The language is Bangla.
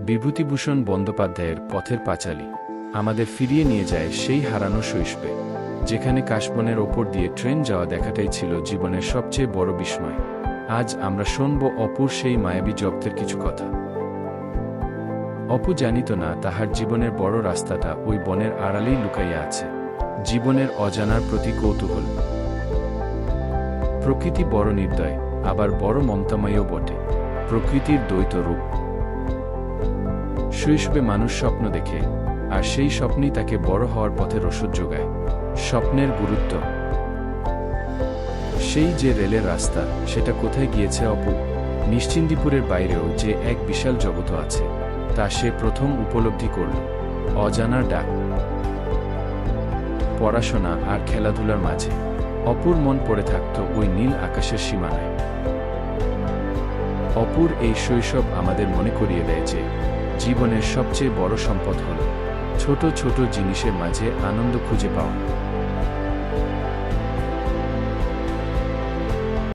বিভূতিভূষণ বন্দ্যোপাধ্যায়ের পথের পাঁচালী আমাদের ফিরিয়ে নিয়ে যায় সেই হারানো শৈশবে, যেখানে কাশবনের ওপর দিয়ে ট্রেন যাওয়া দেখাটাই ছিল জীবনের সবচেয়ে বড় বিস্ময়। আজ আমরা শুনব অপুর সেই মায়াবী জব্দের কিছু কথা। অপু জানিত না তাহার জীবনের বড় রাস্তাটা ওই বনের আড়ালেই লুকাইয়া আছে। জীবনের অজানার প্রতি কৌতূহল। প্রকৃতি বড় নির্দয়, আবার বড় মমতাময়ও বটে। প্রকৃতির দ্বৈত রূপ। শৈশবে মানুষ স্বপ্ন দেখে, আর সেই স্বপ্নই তাকে বড় হওয়ার পথে রসদ যোগায়। স্বপ্নের গুরুত্ব। সেই যে রেলের রাস্তা, সেটা কোথায় গিয়েছে অপু? নিশ্চিন্দিপুরের বাইরেও যে এক বিশাল জগৎ আছে, তা সে প্রথম উপলব্ধি করল। অজানার ডাক। পড়াশোনা আর খেলাধুলার মাঝে অপুর মন পড়ে থাকত ওই নীল আকাশের সীমানায়। অপুর এই শৈশব আমাদের মনে করিয়ে দেয় যে জীবনের সবচেয়ে বড় সম্পদ হল ছোট ছোট জিনিসের মাঝে আনন্দ খুঁজে পাওয়া।